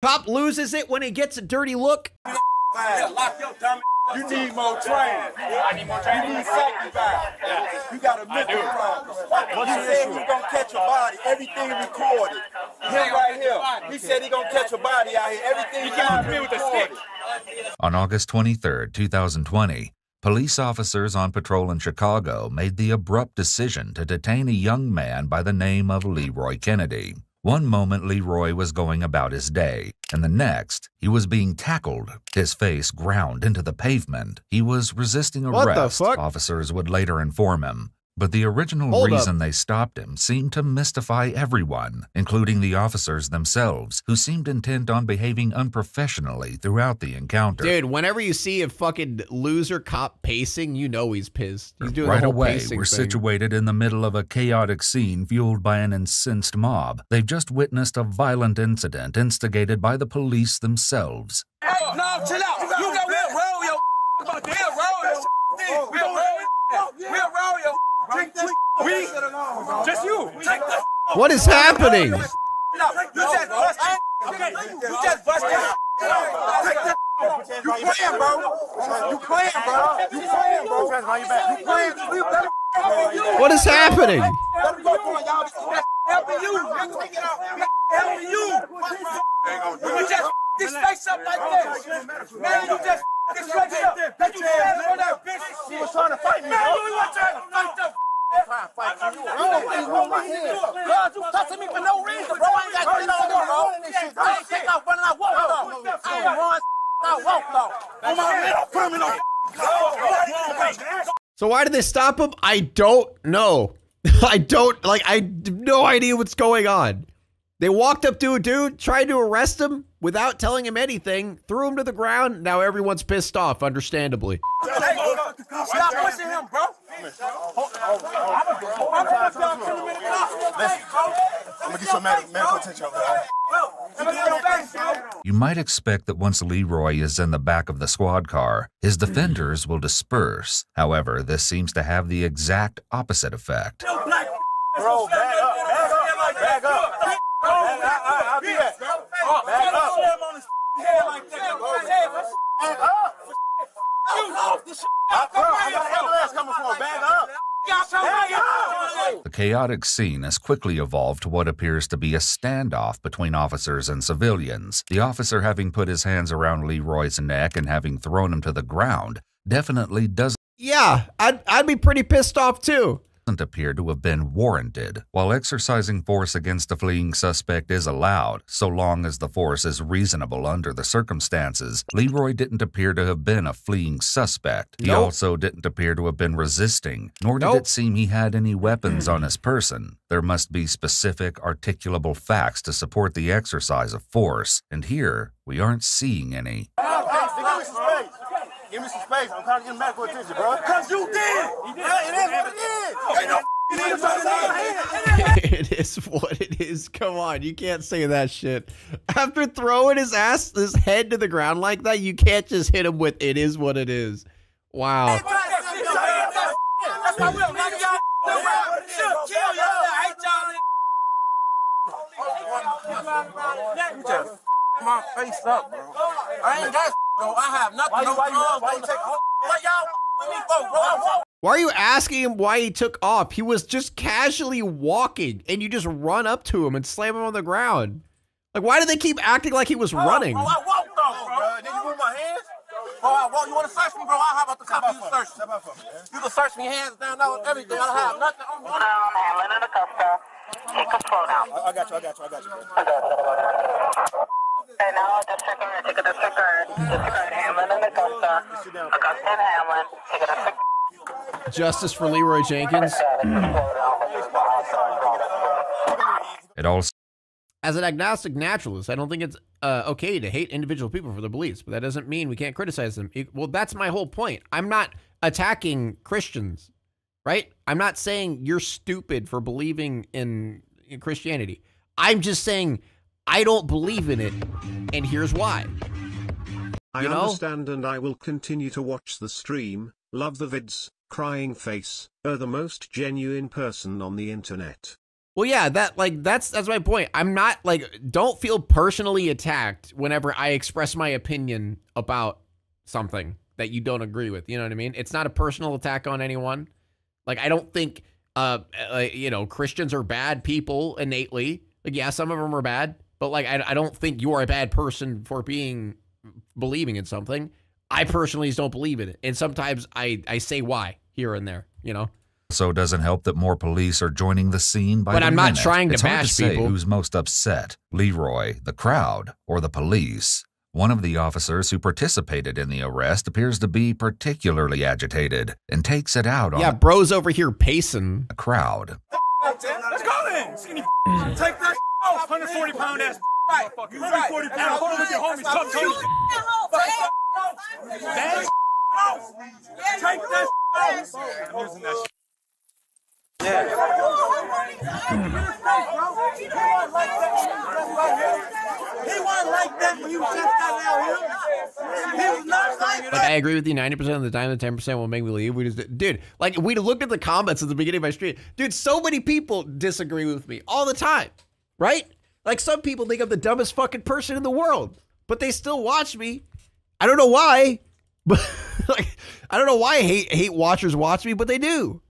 Cop loses it when he gets a dirty look. You need more training. I need more training. You need sacrifice. Yeah. You got a mental problem. He said he's gonna catch a body. Everything recorded. Him right here. He said he's gonna catch a body out here. Everything recorded. On August 23, 2020, police officers on patrol in Chicago made the abrupt decision to detain a young man by the name of Leroy Kennedy. One moment Leroy was going about his day, and the next, he was being tackled, his face ground into the pavement. He was resisting arrest, What the fuck? Officers would later inform him. But the original reason they stopped him seemed to mystify everyone, including the officers themselves, who seemed intent on behaving unprofessionally throughout the encounter. Dude, whenever you see a fucking loser cop pacing, you know he's pissed. He's doing Right the whole away, pacing we're thing. situated in the middle of a chaotic scene fueled by an incensed mob. They've just witnessed a violent incident instigated by the police themselves. Hey, no, chill out. You know we'll roll your. We'll roll your. We just you. Take the. What is happening? You just busted. Okay, you just busted. Take the. You playing, bro. You playing, bro. You playing, bro. You playing. What is happening? Helping you. Helping you. You just this face up like this. Man, you just this face up. That you had on that bitch. He was trying to fight me. Man, you was trying to fight the. Trying to fight you. You hold my hand. God, you touching me for no reason, bro. I ain't got shit on you, bro. I ain't take off running. I walk off. I ain't run. I walk off. On my head, put him in. So why did they stop him? I don't know. I have no idea what's going on. They walked up to a dude, tried to arrest him without telling him anything, threw him to the ground. Now everyone's pissed off, understandably. Stop pushing him, bro. I'm gonna get some medical attention over there. You might expect that once Leroy is in the back of the squad car, his defenders will disperse. However, this seems to have the exact opposite effect. Bro, back up, back up, back up. I'll be that. Back up. The chaotic scene has quickly evolved to what appears to be a standoff between officers and civilians. The officer, having put his hands around Leroy's neck and having thrown him to the ground, definitely doesn't I'd be pretty pissed off too. appear to have been warranted. While exercising force against a fleeing suspect is allowed, so long as the force is reasonable under the circumstances, Leroy didn't appear to have been a fleeing suspect. He also didn't appear to have been resisting, nor did it seem he had any weapons on his person. There must be specific, articulable facts to support the exercise of force, and here we aren't seeing any. Give me some space. I'm trying to get medical attention, bro. Because you did. It is what it is. It is what it is. Come on, you can't say that shit. After throwing his head to the ground like that, you can't just hit him with "it is what it is." Wow. That's why we'll knock y'all around. Kill y'all. I hate y'all. You just my face up, bro. I ain't got bro. I have nothing. Why you take what y'all with me for, bro? Why are you asking him why he took off? He was just casually walking, and you just run up to him and slam him on the ground. Like, why do they keep acting like he was running? Bro, I walked off, bro. Did you move my hands? Bro, I walked. You want to search me, bro? I'll have up the cop. You search me. You can search me, hands down, everything. I don't have nothing on me. Handling in the cuff. Take control now. I got you. Okay, now disregard. Take a disregard. Disregard. Handling in the cuff. Augustine Hamlin. Take a disregard. Justice for Leroy Jenkins. It also As an agnostic naturalist, I don't think it's okay to hate individual people for their beliefs, but that doesn't mean we can't criticize them. Well, that's my whole point. I'm not attacking Christians, right? I'm not saying you're stupid for believing in Christianity. I'm just saying I don't believe in it, and here's why. I understand, and I will continue to watch the stream. Love the vids. Crying face, the most genuine person on the internet. Well, yeah, that's my point. I'm not like, don't feel personally attacked whenever I express my opinion about something that you don't agree with. You know what I mean? It's not a personal attack on anyone. Like, I don't think, you know, Christians are bad people innately. Like, yeah, some of them are bad, but like, I don't think you're a bad person for believing in something. I personally just don't believe in it. And sometimes I say why here and there, you know? So it doesn't help that more police are joining the scene by But the I'm not minute. trying to it's hard bash to say people. Who's most upset, Leroy, the crowd, or the police? One of the officers who participated in the arrest appears to be particularly agitated and takes it out on bro's over here pacing. the crowd. Let's go then. Skinny take that off. 140-pound ass. Right. 140 pounds. Hold on with your homies. Talk to me. Take that off. I'm using that shit. Yeah. He wasn't like that when you just got out here. He was not like that. Like, I agree with you 90% of the time. The 10% will make me leave. Dude, like, we looked at the comments at the beginning of my stream. Dude, so many people disagree with me all the time, right? Like, some people think I'm the dumbest fucking person in the world, but they still watch me. I don't know why, but like, I don't know why hate watchers watch me, but they do.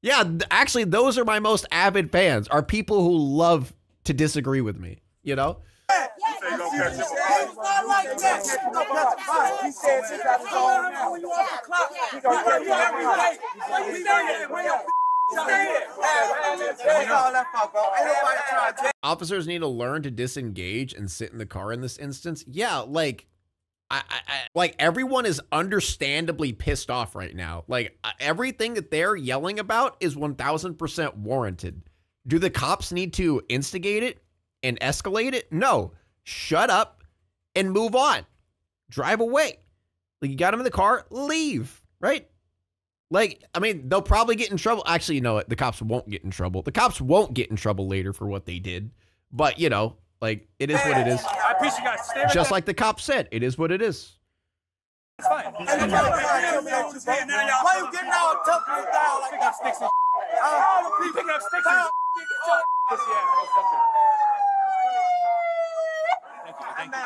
Yeah, actually, those are my most avid fans, are people who love to disagree with me, you know? Officers need to learn to disengage and sit in the car in this instance. Yeah, like, like, everyone is understandably pissed off right now. Like, everything that they're yelling about is 1000% warranted. Do the cops need to instigate it and escalate it? No. Shut up and move on. Drive away. Like, you got them in the car, leave, right? Like, I mean, they'll probably get in trouble. Actually, you know what? The cops won't get in trouble. The cops won't get in trouble later for what they did. But, you know, like, it is what it is. I appreciate you guys. Stay right Just there. like the cop said, it is what it is. It's fine. Why you getting all tough and down like that? Sticks and you picking up sticks and pussy ass motherfucker. Thank you.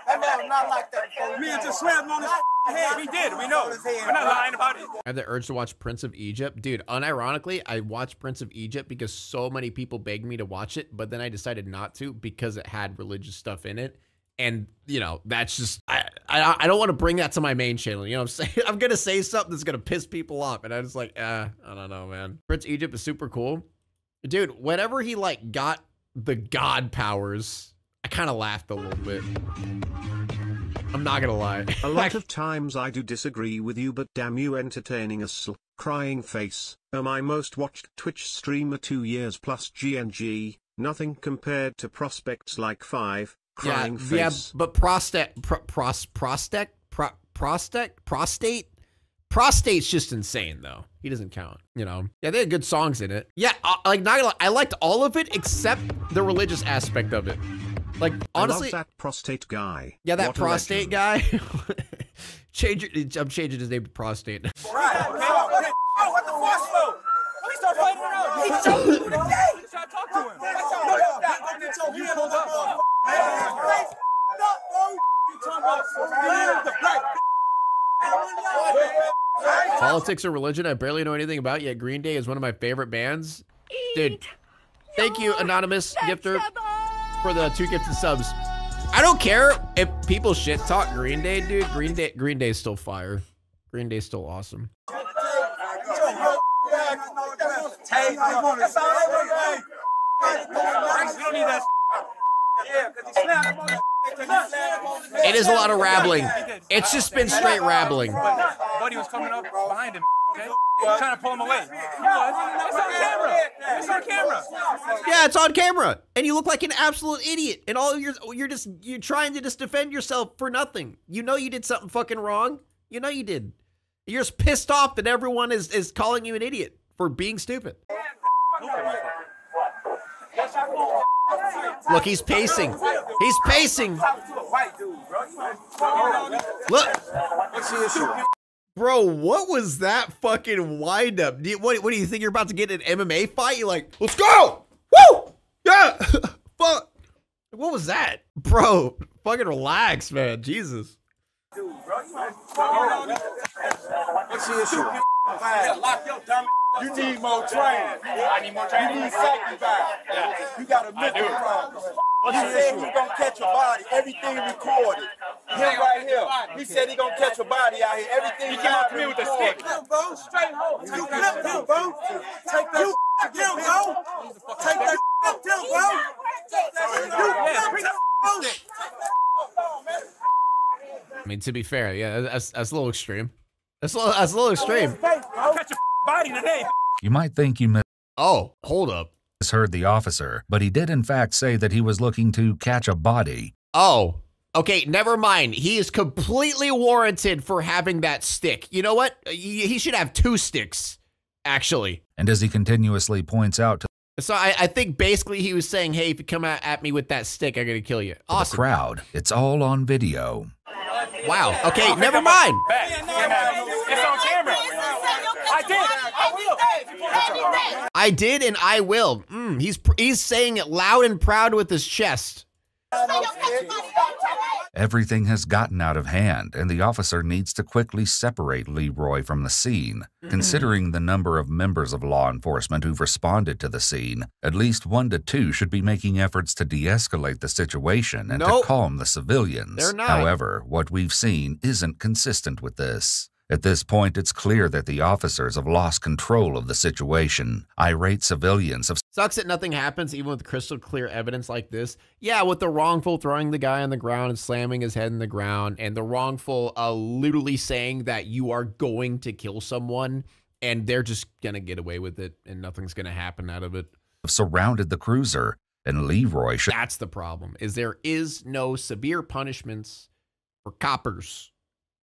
That man not like that. Me and just swear on his head. We did. We know. We're not lying about it. I have the urge to watch Prince of Egypt. Dude, unironically, I watched Prince of Egypt because so many people begged me to watch it, but then I decided not to because it had religious stuff in it. And, you know, that's just, I don't want to bring that to my main channel. You know what I'm saying? I'm going to say something that's going to piss people off. And I was like, I don't know, man. Prince of Egypt is super cool. Dude, whenever he, like, got the god powers, I kind of laughed a little bit. I'm not gonna lie. A lot of times I do disagree with you, but damn you entertaining us. Crying face. My most watched Twitch streamer 2 years plus GNG. Nothing compared to prospects like 5. Crying face. Yeah, but prostate's just insane though. He doesn't count, you know. Yeah, they had good songs in it. Yeah, like, not gonna lie, I liked all of it except the religious aspect of it. Like, honestly, I love that prostate guy. Yeah, that What a prostate legend. guy. I'm changing his name to prostate. Right. Okay. Oh, what the force for? We start fighting it out. He shot you today. You try to talk to him. You pulled up. Politics or religion, I barely know anything about, yet Green Day is one of my favorite bands. Dude, thank you, anonymous gifter, for the 2 gifted subs. I don't care if people shit talk Green Day, dude. Green Day's still fire. Green Day's still awesome. It is a lot of rabbling. It's just been straight rabbling. Buddy was coming up behind him, okay? Trying to pull him away. It's on camera. It's on camera. Yeah, it's on camera. And you look like an absolute idiot. And all you're trying to just defend yourself for nothing. You know you did something fucking wrong. You know you did. You're just pissed off that everyone is calling you an idiot for being stupid. Look, he's pacing. He's pacing. Look. What's the issue? Bro, what was that fucking wind-up? What do you think you're about to get in an MMA fight? You're like, let's go! Woo! Yeah! Fuck! What was that? Bro, fucking relax, man. Jesus. What's the issue? Lock your dumb. You need more training. I need more training. You need sacrifice. You got a mental problem. He said he's gonna catch a body. Everything recorded. Him right here. He said he gonna catch a body out here. Everything. He came up to me with a stick. Straight home. You flip him, bro. Take that. You him, bro. Take that. I mean, to be fair, yeah, that's a little extreme. That's a little extreme. Catch a body today. You might think you Oh, hold up. misheard the officer, but he did in fact say that he was looking to catch a body. Oh, okay, never mind. He is completely warranted for having that stick. You know what? He should have 2 sticks, actually. And as he continuously points out to So I think basically he was saying, hey, if you come at me with that stick, I'm going to kill you. the Awesome. crowd, it's all on video. Wow. Okay, never mind. It's on camera. I did. I did and I will. He's saying it loud and proud with his chest. Everything has gotten out of hand, and the officer needs to quickly separate Leroy from the scene. Considering the number of members of law enforcement who've responded to the scene, at least 1 to 2 should be making efforts to de-escalate the situation and Nope. to calm the civilians. They're not. However, what we've seen isn't consistent with this. At this point, it's clear that the officers have lost control of the situation. Irate civilians have Sucks that nothing happens even with crystal clear evidence like this. Yeah, with the wrongful throwing the guy on the ground and slamming his head in the ground, and the wrongful literally saying that you are going to kill someone and they're just going to get away with it and nothing's going to happen out of it. surrounded the cruiser, and Leroy should That's the problem, is there is no severe punishments for coppers.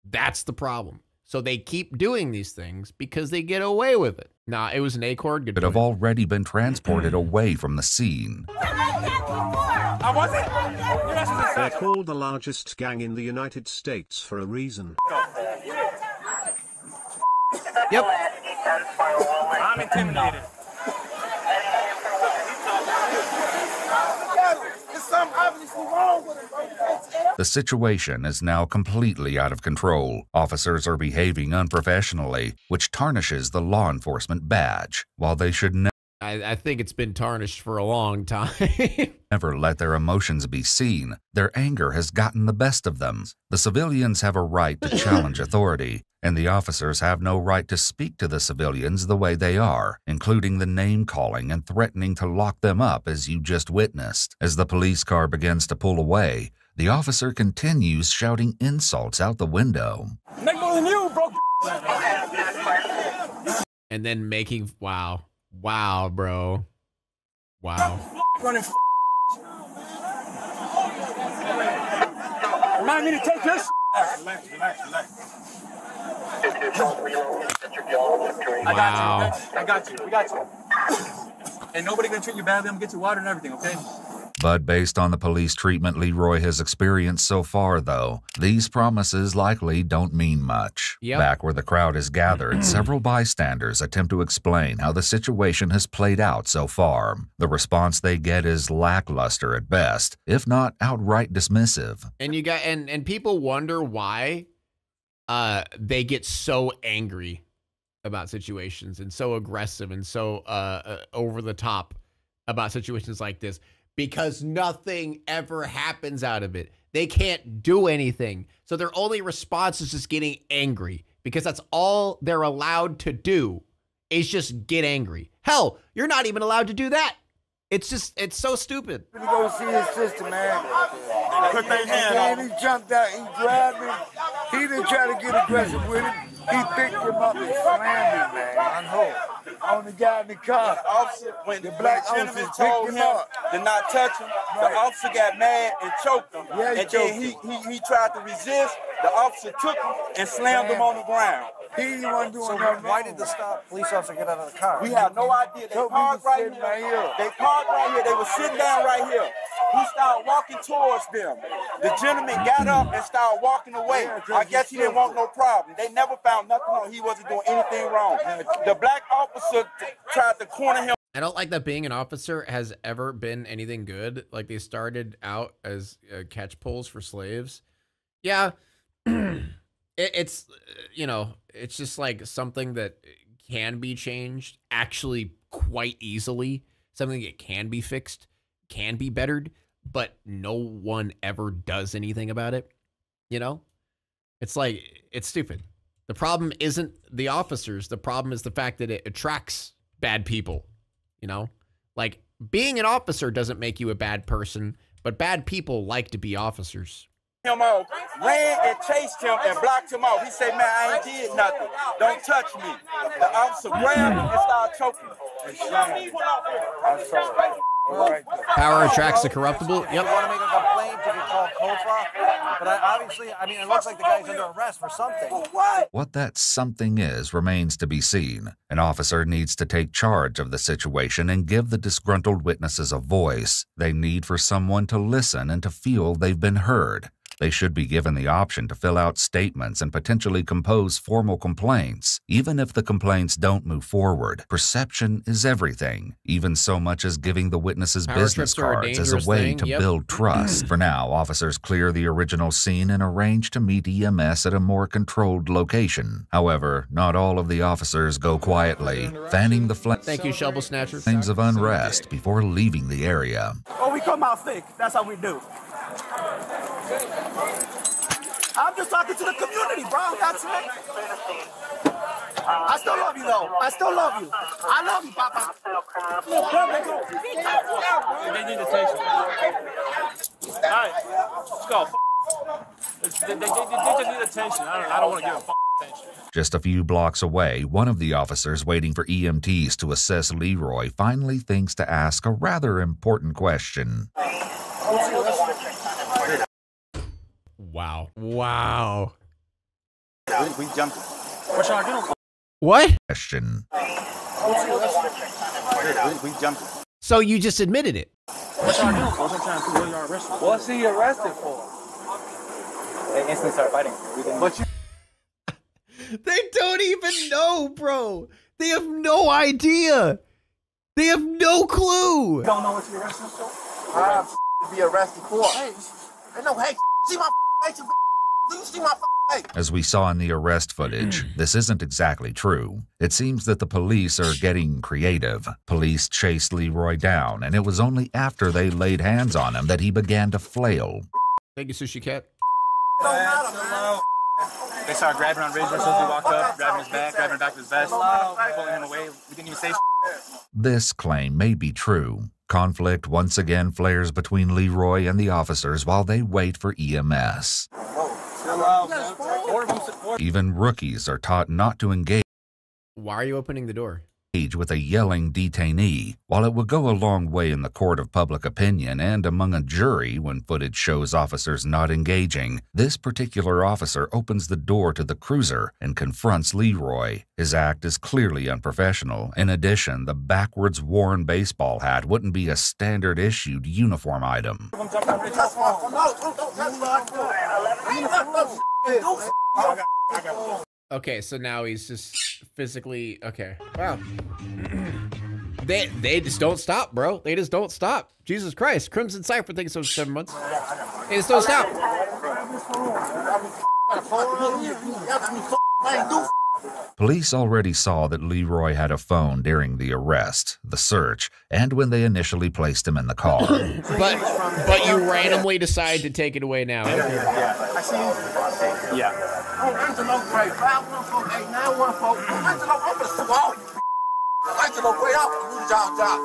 That's the problem. So they keep doing these things because they get away with it. Nah, it was an acorn. Good have point. already been transported away from the scene. I wasn't. They're called the largest gang in the United States for a reason. Yep. I'm intimidated. There's something obviously wrong with him, bro. The situation is now completely out of control. Officers are behaving unprofessionally, which tarnishes the law enforcement badge, while they should I think it's been tarnished for a long time. never let their emotions be seen. Their anger has gotten the best of them. The civilians have a right to challenge authority, and the officers have no right to speak to the civilians the way they are, including the name-calling and threatening to lock them up as you just witnessed. As the police car begins to pull away, the officer continues shouting insults out the window. Make more than you, bro. And then making, wow, bro. Wow. Running. Remind me to take this. Relax. Wow. I got you. We got you. Ain't nobody gonna treat you badly. I'm gonna get you water and everything, okay? But based on the police treatment Leroy has experienced so far, though, these promises likely don't mean much. Yep. Back where the crowd is gathered, several bystanders attempt to explain how the situation has played out so far. The response they get is lackluster at best, if not outright dismissive. And you got and people wonder why they get so angry about situations and so aggressive and so over the top about situations like this. Because nothing ever happens out of it. They can't do anything. So their only response is just getting angry. Because that's all they're allowed to do is just get angry. Hell, you're not even allowed to do that. It's so stupid. To go see his sister, man. Put their hand And he jumped out, he grabbed him. He didn't try to get aggressive with him. He picked him up and slammed him, man. On the guy in the car. The officer, when The black when officer gentleman picked told him him up. to not touch him, Right. the officer got mad and choked him. Yeah, he and then he tried to resist. The officer took him and slammed him on the ground. He didn't want to do So nothing why wrong. did the police officer get out of the car? We have no idea. They parked right here. They parked right here. They were sitting down right here. He started walking towards them. The gentleman got up and started walking away. I guess he didn't want no problem. They never found nothing on. He wasn't doing anything wrong. The black officer tried to corner him. I don't like that being an officer has ever been anything good. Like, they started out as catch poles for slaves. Yeah, it's, you know, it's just like something that can be changed actually quite easily. Something that can be fixed, can be bettered, but no one ever does anything about it. You know, it's like, it's stupid. The problem isn't the officers. The problem is the fact that it attracts bad people. You know, like, being an officer doesn't make you a bad person, but bad people like to be officers. Him off, ran and chased him and blocked him off. He said, man, I ain't did nothing. Don't touch me. The officer grabbed him and started choking him. Power attracts the corruptible. Yep. You want to make a complaint to get called COFA? But obviously, I mean, it looks like the guy's under arrest for something. What that something is remains to be seen. An officer needs to take charge of the situation and give the disgruntled witnesses a voice. They need for someone to listen and to feel they've been heard. They should be given the option to fill out statements and potentially compose formal complaints. Even if the complaints don't move forward, perception is everything, even so much as giving the witnesses Power business trips are a cards as a dangerous way thing. to Yep. build trust. For now, officers clear the original scene and arrange to meet EMS at a more controlled location. However, not all of the officers go quietly, fanning the Thank you, Shovel Snatcher. flames of unrest before leaving the area. Oh, we come out thick. That's how we do. I'm just talking to the community, bro. That's it. I still love you, though. I still love you. I love you, Papa. They need attention. All right, let's go. They just need attention. I don't want to give a attention. Just a few blocks away, one of the officers waiting for EMTs to assess Leroy finally thinks to ask a rather important question. Wow. Wow. We jumped. What y'all doing? What? Question. We jumped. So you just admitted it. What y'all doing? I'm trying to see what y'all arrested for. What's he arrested for? They instantly started fighting. But you. They don't even know, bro. They have no idea. They have no clue. Don't know what you're arrested for? I have to be arrested for. Hey, no, hey, see my face? Do you see my face? As we saw in the arrest footage, this isn't exactly true. It seems that the police are getting creative. Police chased Leroy down, and it was only after they laid hands on him that he began to flail. Thank you, Sushi Cat. Don't matter, man. They started grabbing on Ridge as soon as he walked up, grabbing his back, grabbing the back of his vest, pulling him away. We didn't even say This claim may be true. Conflict once again flares between Leroy and the officers while they wait for EMS. Even rookies are taught not to engage Why are you opening the door? with a yelling detainee. While it will go a long way in the court of public opinion and among a jury when footage shows officers not engaging, this particular officer opens the door to the cruiser and confronts Leroy. His act is clearly unprofessional. In addition, the backwards worn baseball hat wouldn't be a standard issued uniform item. Okay, so now he's just physically okay. Wow. They just don't stop, bro. They just don't stop. Jesus Christ. Crimson Cypher thinks so 7 months. They just don't stop. Police already saw that Leroy had a phone during the arrest, the search, and when they initially placed him in the car. But you randomly decide to take it away now. I see you. Yeah. Oh, Angelo Gray, 514-891-4. Angelo, I'm gonna sue all you. Angelo Gray, I'm gonna lose y'all job.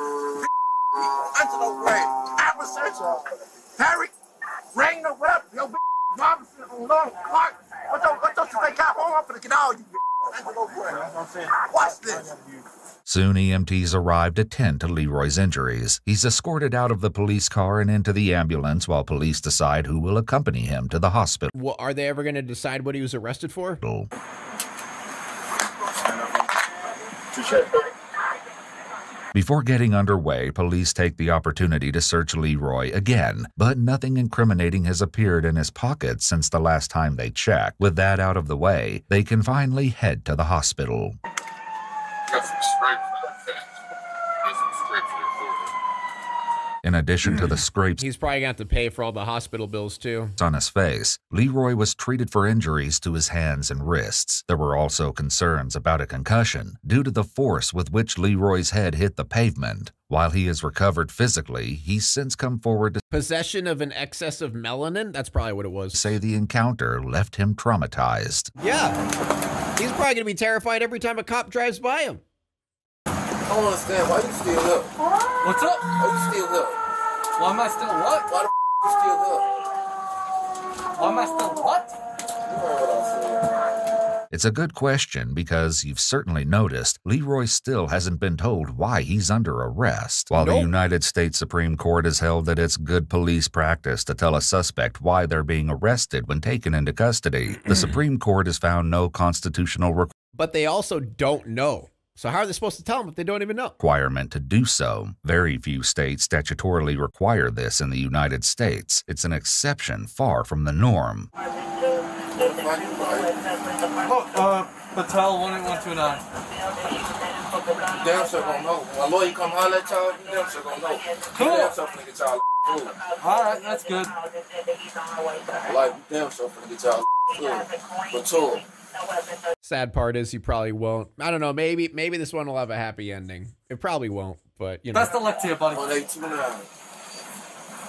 Angelo Gray, Abercrombie, Harry, Rayner, whatever. Yo, Robinson, on Long Clark. What those they got home? I'm gonna get all you. Angelo Gray. Watch this. Soon EMTs arrive to tend to Leroy's injuries. He's escorted out of the police car and into the ambulance while police decide who will accompany him to the hospital. Well, are they ever going to decide what he was arrested for? Before getting underway, police take the opportunity to search Leroy again, but nothing incriminating has appeared in his pockets since the last time they checked. With that out of the way, they can finally head to the hospital. In addition to the scrapes He's probably going to have to pay for all the hospital bills, too. on his face, Leroy was treated for injuries to his hands and wrists. There were also concerns about a concussion due to the force with which Leroy's head hit the pavement. While he has recovered physically, he's since come forward to Possession of an excess of melanin? That's probably what it was. say the encounter left him traumatized. Yeah. He's probably going to be terrified every time a cop drives by him. I don't understand. Why you still here? What's up? Why you still here? Why am I still what? Why the you still here? Why am I still what? You heard what I said. It's a good question because you've certainly noticed Leroy still hasn't been told why he's under arrest. While the Nope. United States Supreme Court has held that it's good police practice to tell a suspect why they're being arrested when taken into custody, the Supreme Court has found no constitutional But they also don't know. So how are they supposed to tell them if they don't even know? requirement to do so. Very few states statutorily require this in the United States. It's an exception far from the norm. Patel 18129. Damn sure gonna know. My lawyer come holler at y'all, you damn sure gonna know. Cool. You damn sure finna get y'all food. Alright, that's good. Like, you damn sure finna get y'all food. But tour. Sad part is he probably won't. I don't know. Maybe this one will have a happy ending. It probably won't, but you know. Best of luck to you, buddy. 1829.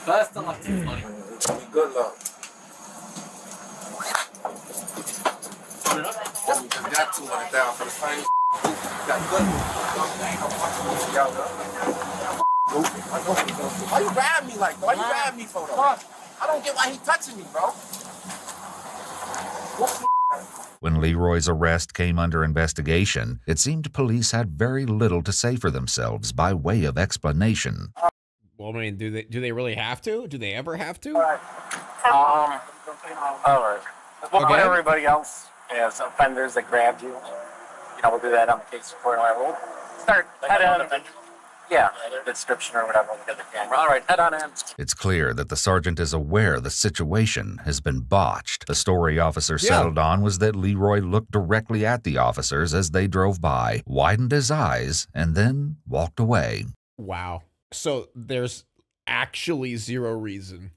Best of luck to you, buddy. Good luck. You just got 200,000 for the same. Got good. Why you grab me like that? Why you grab me for though? I don't get why he touching me, bro. When Leroy's arrest came under investigation, it seemed police had very little to say for themselves by way of explanation. Well, I mean, do they really have to? Do they ever have to? All right. We'll put everybody else as offenders that grabbed you. You know, we'll do that on the case report. We'll start head on. Yeah, the description or whatever. We'll get the camera. All right, head on in. It's clear that the sergeant is aware the situation has been botched. The story officer settled on was that Leroy looked directly at the officers as they drove by, widened his eyes, and then walked away. Wow. So there's actually zero reason.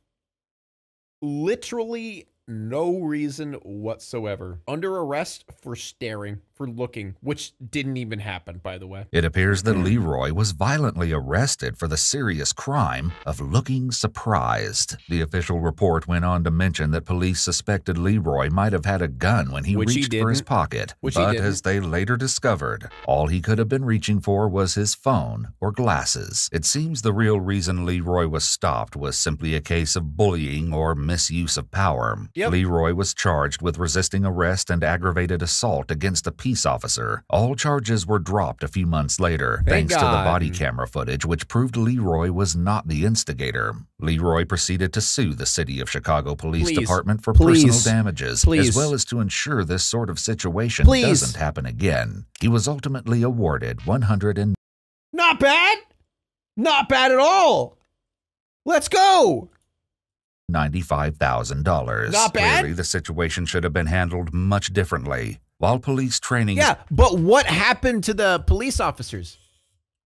Literally no reason whatsoever. Under arrest for staring, for looking, which didn't even happen, by the way. It appears that Leroy was violently arrested for the serious crime of looking surprised. The official report went on to mention that police suspected Leroy might have had a gun when he reached for his pocket. But as they later discovered, all he could have been reaching for was his phone or glasses. It seems the real reason Leroy was stopped was simply a case of bullying or misuse of power. Leroy was charged with resisting arrest and aggravated assault against a peace officer. All charges were dropped a few months later, thanks to the body camera footage which proved Leroy was not the instigator. Leroy proceeded to sue the City of Chicago Police Department for personal damages, as well as to ensure this sort of situation doesn't happen again. He was ultimately awarded $100. Not bad! Not bad at all! Let's go! $95,000. Not bad. Clearly, the situation should have been handled much differently. While police training... Yeah, but what happened to the police officers?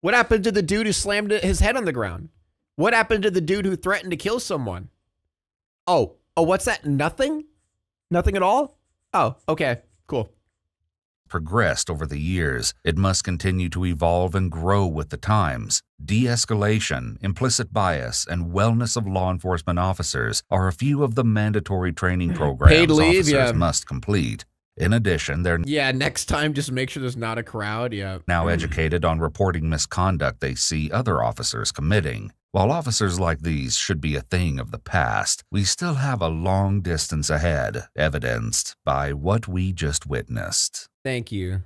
What happened to the dude who slammed his head on the ground? What happened to the dude who threatened to kill someone? Oh, what's that? Nothing? Nothing at all? Oh, okay, cool. Progressed over the years, it must continue to evolve and grow with the times. De-escalation, implicit bias, and wellness of law enforcement officers are a few of the mandatory training programs officers must complete. In addition, they're next time just make sure there's not a crowd. Now educated on reporting misconduct they see other officers committing. While officers like these should be a thing of the past, we still have a long distance ahead, evidenced by what we just witnessed. Thank you.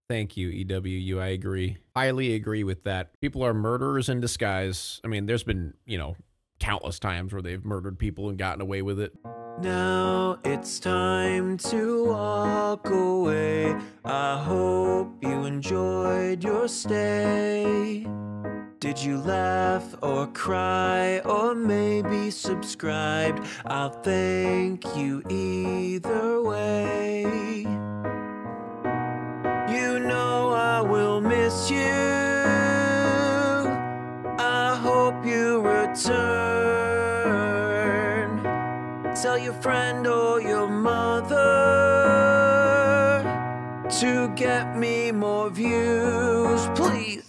Thank you, EWU. I agree. Highly agree with that. People are murderers in disguise. I mean, there's been, countless times where they've murdered people and gotten away with it. Now it's time to walk away. I hope you enjoyed your stay. Did you laugh or cry or maybe subscribed? I'll thank you either way. You know I will miss you. I hope you return. Tell your friend or your mother to get me more views, please.